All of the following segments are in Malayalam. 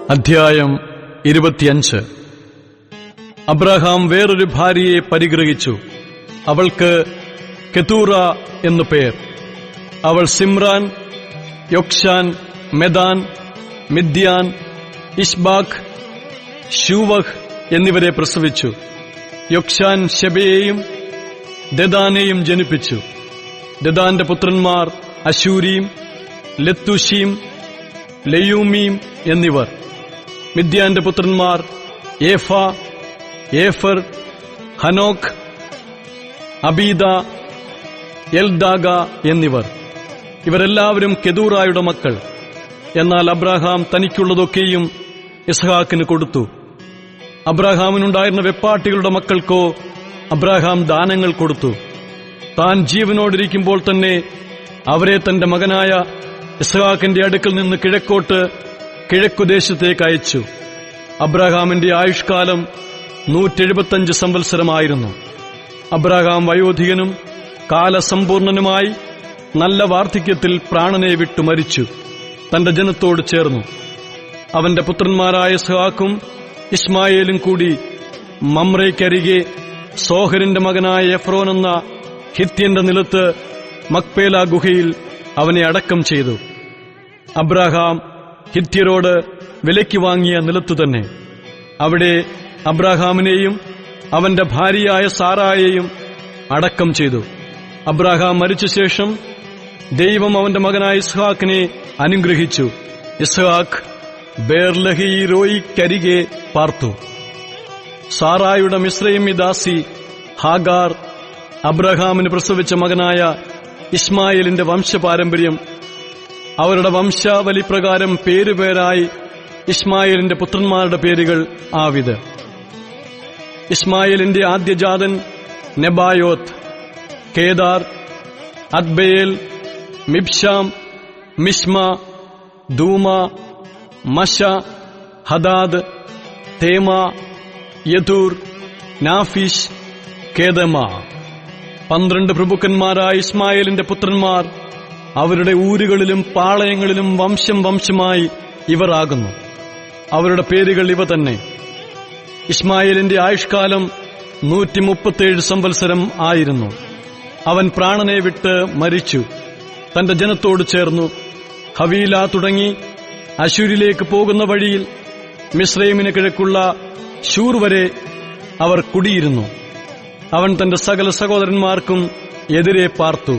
അധ്യായം 25. അബ്രഹാം വേറൊരു ഭാര്യയെ പരിഗ്രഹിച്ചു. അവൾക്ക് കെതൂറ എന്നു പേർ. അവൾ സിമ്രാൻ, യൊക്ശാൻ, മെദാൻ, മിദ്യാൻ, ഇശ്ബാഖ്, ശൂവഹ് എന്നിവരെ പ്രസവിച്ചു. യൊക്ശാൻ ശെബയെയും ദെദാനെയും ജനിപ്പിച്ചു. ദെദാന്റെ പുത്രന്മാർ അശൂരീം, ലെത്തൂശീം, ലെയൂമീം എന്നിവർ. മിദ്യാന്റെ പുത്രന്മാർ ഏഫ, ഏഫർ, ഹനോക്ക്, അബീദ, എൽദാഗ എന്നിവർ. ഇവരെല്ലാവരും കെതൂറായുടെ മക്കൾ. എന്നാൽ അബ്രഹാം തനിക്കുള്ളതൊക്കെയും ഇസ്ഹാക്കിന് കൊടുത്തു. അബ്രഹാമിനുണ്ടായിരുന്ന വെപ്പാട്ടികളുടെ മക്കൾക്കോ അബ്രഹാം ദാനങ്ങൾ കൊടുത്തു. താൻ ജീവനോടിരിക്കുമ്പോൾ തന്നെ അവരെ തന്റെ മകനായ ഇസ്ഹാക്കിന്റെ അടുക്കൽ നിന്ന് കിഴക്കോട്ട് കിഴക്കുദേശത്തേക്ക് അയച്ചു. അബ്രഹാമിന്റെ ആയുഷ്കാലം 175 സംവത്സരമായിരുന്നു. അബ്രഹാം വയോധികനും കാലസമ്പൂർണനുമായി നല്ല വാർദ്ധക്യത്തിൽ പ്രാണനെ വിട്ടു മരിച്ചു. തന്റെ ജനത്തോട് ചേർന്നു. അവന്റെ പുത്രന്മാരായ ഇസ്ഹാക്കും ഇസ്മായേലും കൂടി മമ്രയ്ക്കരികെ സോഹരിന്റെ മകനായ എഫ്രോൻ എന്ന ഹിത്യന്റെ നിലത്ത് മക്പേല ഗുഹയിൽ അവനെ അടക്കം ചെയ്തു. അബ്രഹാം ഹിത്യരോട് വിലയ്ക്ക് വാങ്ങിയ നിലത്തു തന്നെ. അവിടെ അബ്രഹാമിനെയും അവന്റെ ഭാര്യയായ സാറായെയും അടക്കം ചെയ്തു. അബ്രഹാം മരിച്ച ശേഷം ദൈവം അവന്റെ മകനായ ഇസ്ഹാക്കിനെ അനുഗ്രഹിച്ചു. ഇസ്ഹാക്ക് ബേർലഹീരോയിക്കരികെ പാർത്തു. സാറായുടെ മിസ്രയീമി ദാസി ഹാഗാർ അബ്രഹാമിന് പ്രസവിച്ച മകനായ ഇസ്മായേലിന്റെ വംശപാരമ്പര്യം അവരുടെ വംശാവലിപ്രകാരം പേരുപേരായി ഇസ്മായേലിന്റെ പുത്രന്മാരുടെ പേരുകൾ ആവിത്. ഇസ്മായേലിന്റെ ആദ്യജാതൻ Nebaioth, Kedar, അദ്ബയേൽ, Mibsam, മിശ്മ, ദൂമ, മശ, Hadad, തേമ, യതൂർ, Naphish, കേദമ. 12 പ്രഭുക്കന്മാരായ ഇസ്മായേലിന്റെ പുത്രന്മാർ അവരുടെ ഊരുകളിലും പാളയങ്ങളിലും വംശം വംശമായി ഇവർ ആകുന്നു. അവരുടെ പേരുകൾ ഇവ തന്നെ. ഇസ്മായേലിന്റെ ആയുഷ്കാലം 137 സംവത്സരം ആയിരുന്നു. അവൻ പ്രാണനെ വിട്ട് മരിച്ചു. തന്റെ ജനത്തോട് ചേർന്നു. ഹവീല തുടങ്ങി അശൂരിലേക്ക് പോകുന്ന വഴിയിൽ മിസ്രയീമിന് കിഴക്കുള്ള ശൂർ വരെ അവർ കുടിയിരുന്നു. അവൻ തന്റെ സകല സഹോദരന്മാർക്കും എതിരെ പാർത്തു.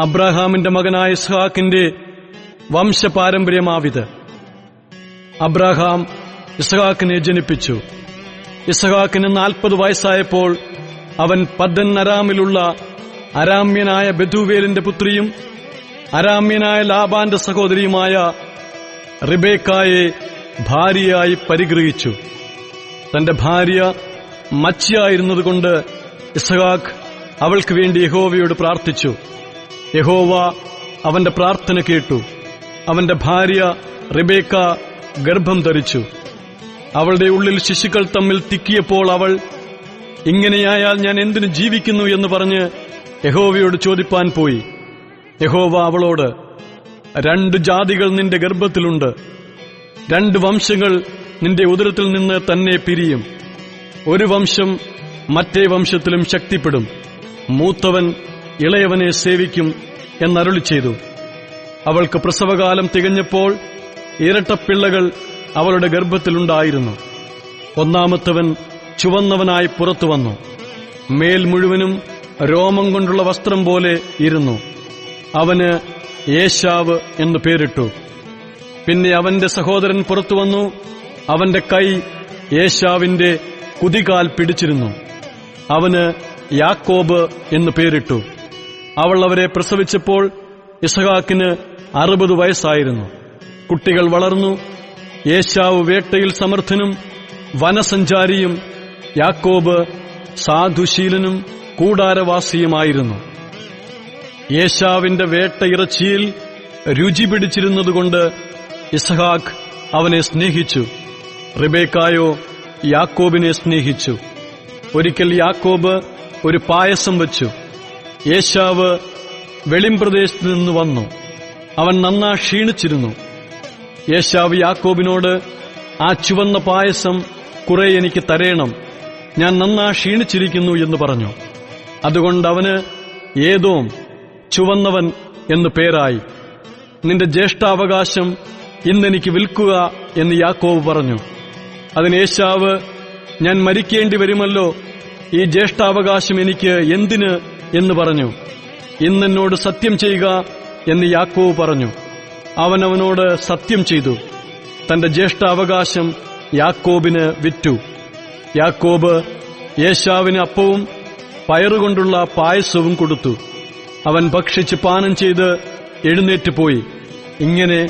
അബ്രഹാമിന്റെ മകനായ ഇസ്ഹാക്കിന്റെ വംശപാരമ്പര്യമാവിത്. അബ്രഹാം ഇസ്ഹാക്കിനെ ജനിപ്പിച്ചു. ഇസ്ഹാക്കിന് 40 വയസ്സായപ്പോൾ അവൻ പദ്ദൻ അരാമിലുള്ള അരാമ്യനായ ബെഥൂവേലിന്റെ പുത്രിയും അരാമ്യനായ ലാബാന്റെ സഹോദരിയുമായ റിബേക്കായെ ഭാര്യയായി പരിഗ്രഹിച്ചു. തന്റെ ഭാര്യ മച്ചിയായിരുന്നതുകൊണ്ട് ഇസ്ഹാക്ക് അവൾക്ക് വേണ്ടി യഹോവയോട് പ്രാർത്ഥിച്ചു. യഹോവ അവന്റെ പ്രാർത്ഥന കേട്ടു. അവന്റെ ഭാര്യ റിബേക്ക ഗർഭം ധരിച്ചു. അവളുടെ ഉള്ളിൽ ശിശുക്കൾ തമ്മിൽ തിക്കിയപ്പോൾ അവൾ, ഇങ്ങനെയായാൽ ഞാൻ എന്തിനു ജീവിക്കുന്നു എന്ന് പറഞ്ഞ് യഹോവയോട് ചോദിപ്പാൻ പോയി. യഹോവ അവളോട്, 2 ജാതികൾ നിന്റെ ഗർഭത്തിലുണ്ട്, 2 വംശങ്ങൾ നിന്റെ ഉദരത്തിൽ നിന്ന് തന്നെ പിരിയും. ഒരു വംശം മറ്റേ വംശത്തിലും ശക്തിപ്പെടും. മൂത്തവൻ ഇളയവനെ സേവിക്കും എന്നരുളി ചെയ്തു. അവൾക്ക് പ്രസവകാലം തികഞ്ഞപ്പോൾ ഇരട്ടപ്പിള്ളകൾ അവളുടെ ഗർഭത്തിലുണ്ടായിരുന്നു. ഒന്നാമത്തവൻ ചുവന്നവനായി പുറത്തു വന്നു. മേൽ മുഴുവനും രോമം കൊണ്ടുള്ള വസ്ത്രം പോലെ ഇരുന്നു. അവന് ഏശാവ് എന്നു പേരിട്ടു. പിന്നെ അവന്റെ സഹോദരൻ പുറത്തു വന്നു. അവന്റെ കൈ ഏശാവിന്റെ കുതികാൽ പിടിച്ചിരുന്നു. അവന് യാക്കോബ് എന്നു പേരിട്ടു. അവൾ അവരെ പ്രസവിച്ചപ്പോൾ ഇസ്ഹാക്കിന് 60 വയസ്സായിരുന്നു. കുട്ടികൾ വളർന്നു. ഏശാവ് വേട്ടയിൽ സമർത്ഥനും വനസഞ്ചാരിയും യാക്കോബ് സാധുശീലനും കൂടാരവാസിയുമായിരുന്നു. ഏശാവിന്റെ വേട്ടയിറച്ചിയിൽ രുചി പിടിച്ചിരുന്നതുകൊണ്ട് ഇസ്ഹാക്ക് അവനെ സ്നേഹിച്ചു. റിബേക്കായോ യാക്കോബിനെ സ്നേഹിച്ചു. ഒരിക്കൽ യാക്കോബ് ഒരു പായസം വച്ചു. ഏശാവ് വെളിംപ്രദേശത്ത് നിന്ന് വന്നു. അവൻ നന്നാ ക്ഷീണിച്ചിരുന്നു. ഏശാവ് യാക്കോബിനോട്, ആ ചുവന്ന പായസം കുറെ എനിക്ക് തരേണം, ഞാൻ നന്നാ ക്ഷീണിച്ചിരിക്കുന്നു എന്ന് പറഞ്ഞു. അതുകൊണ്ട് അവന് ഏദോം, ചുവന്നവൻ എന്ന് പേരായി. നിന്റെ ജ്യേഷ്ഠാവകാശം ഇന്നെനിക്ക് വിൽക്കുക എന്ന് യാക്കോബ് പറഞ്ഞു. അതിന് ഏശാവ്, ഞാൻ മരിക്കേണ്ടി വരുമല്ലോ, ഈ ജ്യേഷ്ഠാവകാശം എനിക്ക് എന്തിന് എന്ന് പറഞ്ഞു. ഇന്നെന്നോട് സത്യം ചെയ്യുക എന്ന് യാക്കോബ് പറഞ്ഞു. അവനവനോട് സത്യം ചെയ്തു. തന്റെ ജ്യേഷ്ഠാവകാശം യാക്കോബിന് വിറ്റു. യാക്കോബ് ഏശാവിന് അപ്പവും പയറുകൊണ്ടുള്ള പായസവും കൊടുത്തു. അവൻ ഭക്ഷിച്ച് പാനം ചെയ്ത് എഴുന്നേറ്റുപോയി. ഇങ്ങനെ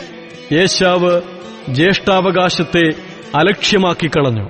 ഏശാവ് ജ്യേഷ്ഠാവകാശത്തെ അലക്ഷ്യമാക്കിക്കളഞ്ഞു.